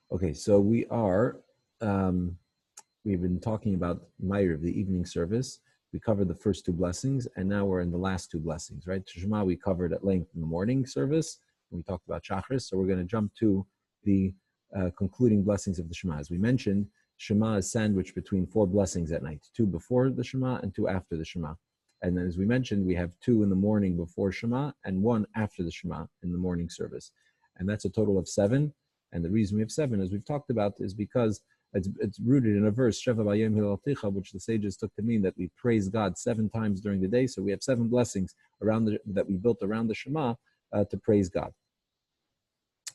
Okay, so we've been talking about Ma'ariv, the evening service. We covered the first two blessings, and now we're in the last two blessings, right? Shema we covered at length in the morning service. We talked about Shachris, so we're going to jump to the concluding blessings of the Shema. As we mentioned, Shema is sandwiched between four blessings at night, two before the Shema and two after the Shema. And then, as we mentioned, we have two in the morning before Shema and one after the Shema in the morning service. And that's a total of seven. And the reason we have seven, as we've talked about, is because it's rooted in a verse, Sheva Bayom Hilalticha, which the sages took to mean that we praise God 7 times during the day. So we have 7 blessings that we built around the Shema to praise God.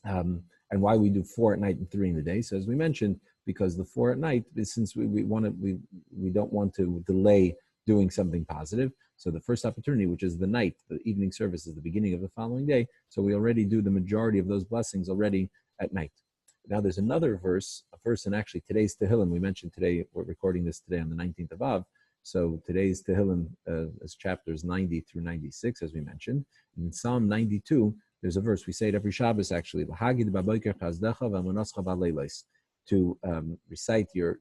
And why we do 4 at night and 3 in the day. So as we mentioned, because the 4 at night is since we don't want to delay doing something positive. So the first opportunity, which is the night, the evening service, is the beginning of the following day. So we already do the majority of those blessings already at night. Now there's another verse, a verse in actually today's Tehillim. We mentioned today, we're recording this today on the 19th of Av. So today's Tehillim is chapters 90 through 96, as we mentioned. And in Psalm 92, there's a verse, we say it every Shabbos actually, to recite your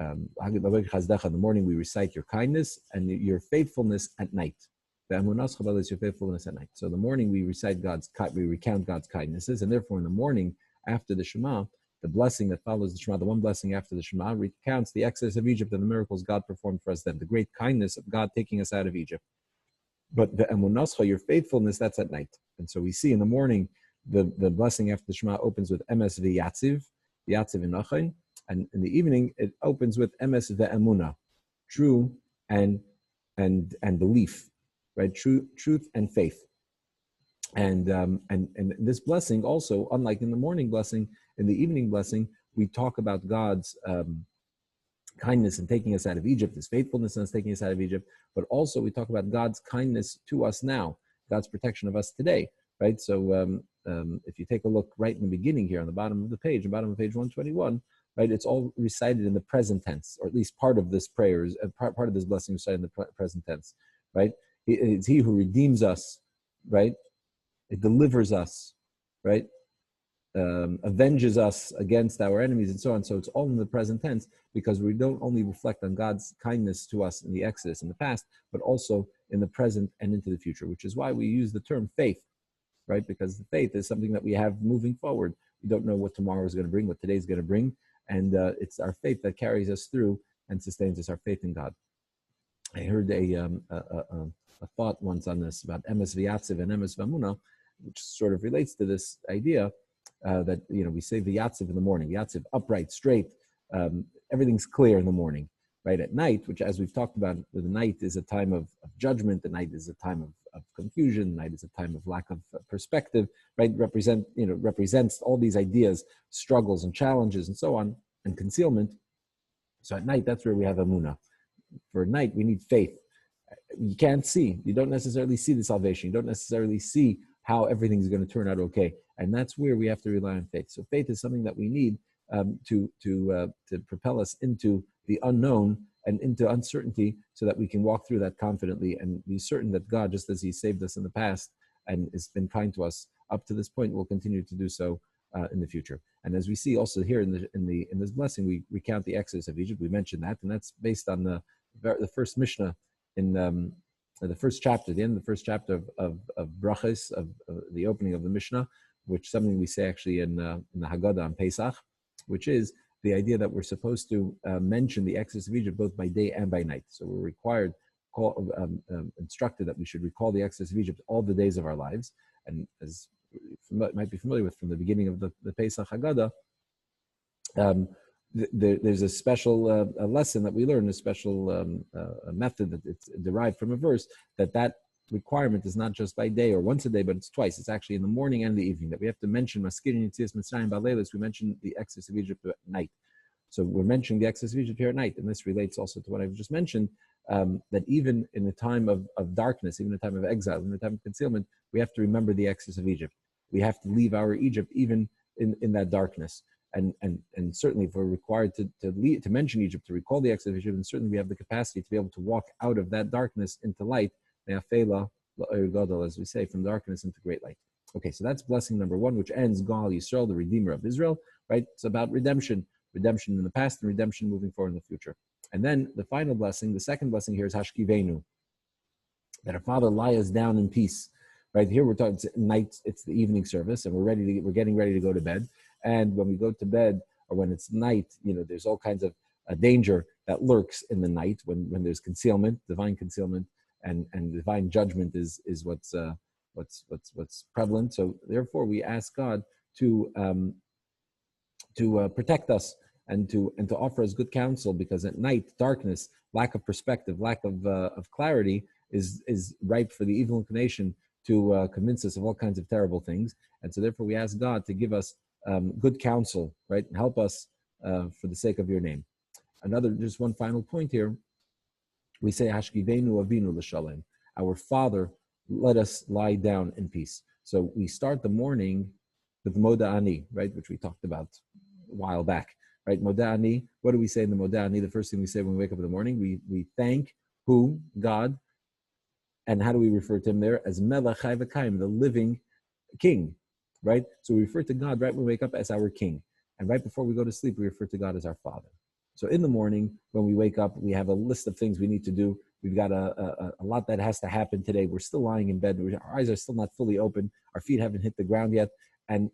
in the morning we recite your kindness and your faithfulness at night. Is your faithfulness at night. So in the morning we recount God's kindnesses, and therefore in the morning after the Shema, the blessing that follows the Shema, the one blessing after the Shema, recounts the exodus of Egypt and the miracles God performed for us then, the great kindness of God taking us out of Egypt. But the emunascha, your faithfulness, that's at night. And so we see in the morning the blessing after the Shema opens with emes v'yatziv inachin, and in the evening it opens with emes ve'emuna, true and belief. Right, truth and faith, and this blessing also, unlike in the morning blessing, in the evening blessing, we talk about God's kindness in taking us out of Egypt, His faithfulness in taking us out of Egypt, but also we talk about God's kindness to us now, God's protection of us today. Right, so if you take a look right in the beginning here on the bottom of the page, bottom of page 121, right, it's all recited in the present tense, or at least part of this prayer is part of this blessing is recited in the present tense, right. It's He who redeems us, right? It delivers us, right? Avenges us against our enemies and so on. So it's all in the present tense because we don't only reflect on God's kindness to us in the Exodus in the past, but also in the present and into the future, which is why we use the term faith, right? Because the faith is something that we have moving forward. We don't know what tomorrow is going to bring, what today is going to bring. And it's our faith that carries us through and sustains us, our faith in God. I heard a thought once on this about emes v'yatziv and emes v'amuna, which sort of relates to this idea that we say v'yatziv in the morning, v'yatziv, upright, straight, everything's clear in the morning. Right, at night, which as we've talked about, the night is a time of judgment. The night is a time of confusion. The night is a time of lack of perspective. Right, represents all these ideas, struggles and challenges and so on, and concealment. So at night, that's where we have amuna. For night, we need faith. You can't see. You don't necessarily see the salvation. You don't necessarily see how everything's going to turn out okay. And that's where we have to rely on faith. So faith is something that we need to propel us into the unknown and into uncertainty so that we can walk through that confidently and be certain that God, just as He saved us in the past and has been kind to us up to this point, will continue to do so in the future. And as we see also here in this blessing, we recount the exodus of Egypt. We mentioned that, and that's based on the first Mishnah in the first chapter, the end of the first chapter of Brachos, of the opening of the Mishnah, which is something we say actually in the Haggadah on Pesach, which is the idea that we're supposed to mention the exodus of Egypt both by day and by night. So we're required, instructed that we should recall the exodus of Egypt all the days of our lives. And as you might be familiar with from the beginning of the Pesach Haggadah, there's a special lesson that we learn, a special method that it's derived from a verse, that requirement is not just by day or once a day, but it's twice. It's actually in the morning and the evening that we have to mention Maskirin Yitzias Mitzrayim Ba'leilos. We mention the exodus of Egypt at night. So we're mentioning the exodus of Egypt here at night, and this relates also to what I've just mentioned, that even in a time of darkness, even in a time of exile, in a time of concealment, we have to remember the exodus of Egypt. We have to leave our Egypt even in that darkness. And certainly if we're required to mention Egypt, to recall the exodus of Egypt, and certainly we have the capacity to be able to walk out of that darkness into light, as we say, from darkness into great light. Okay, so that's blessing number one, which ends Gal Yisrael, the Redeemer of Israel, right? It's about redemption, redemption in the past and redemption moving forward in the future. And then the final blessing, the second blessing here is Hashkivenu, that our Father lie us down in peace. Right here, we're talking night. It's the evening service, and we're getting ready to go to bed. And when we go to bed, or when it's night, there's all kinds of danger that lurks in the night when there's concealment, divine concealment, and divine judgment is what's prevalent. So therefore, we ask God to protect us and to offer us good counsel, because at night, darkness, lack of perspective, lack of clarity is ripe for the evil inclination to convince us of all kinds of terrible things. And so therefore we ask God to give us good counsel, right? And help us for the sake of your name. Just one final point here. We say, Hashkivenu Avinu L'Shalem. Our Father, let us lie down in peace. So we start the morning with Moda Ani, right? Which we talked about a while back, right? Moda Ani, what do we say in the Moda Ani? The first thing we say when we wake up in the morning, we thank who? God. And how do we refer to him there? As Melech Chai V'Kayim, the living king, right? So we refer to God right when we wake up as our king. And right before we go to sleep, we refer to God as our Father. So in the morning, when we wake up, we have a list of things we need to do. We've got a lot that has to happen today. We're still lying in bed. Our eyes are still not fully open. Our feet haven't hit the ground yet.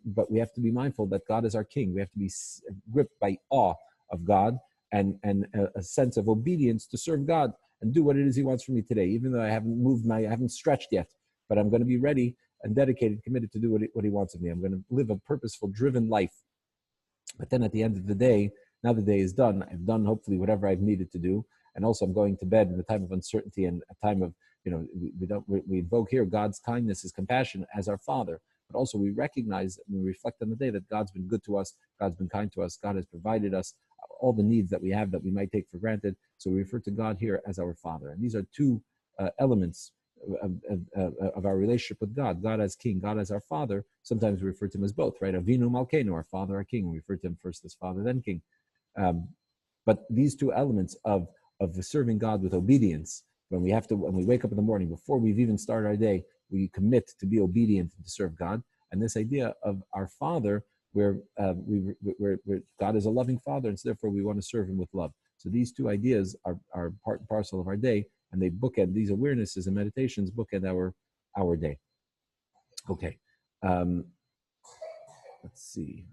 But we have to be mindful that God is our king. We have to be gripped by awe of God and a sense of obedience to serve God and do what it is he wants from me today, even though I haven't stretched yet, but I'm going to be ready and dedicated, committed to do what he wants of me. I'm going to live a purposeful, driven life. But then at the end of the day, now the day is done. I've done hopefully whatever I've needed to do. And also I'm going to bed in a time of uncertainty and a time of, we invoke here God's kindness, his compassion as our Father. But also we recognize, we reflect on the day that God's been good to us, God's been kind to us, God has provided us all the needs that we have that we might take for granted. So we refer to God here as our Father. And these are two elements of our relationship with God. God as King, God as our Father. Sometimes we refer to him as both, right? Avinu Malkeinu, our Father, our King. We refer to him first as Father, then King. But these two elements of serving God with obedience, when we wake up in the morning, before we've even started our day, we commit to be obedient and to serve God. And this idea of our Father, where God is a loving Father, and so therefore we want to serve him with love. So these two ideas are part and parcel of our day, and they bookend, these awarenesses and meditations bookend our day. Okay. Let's see.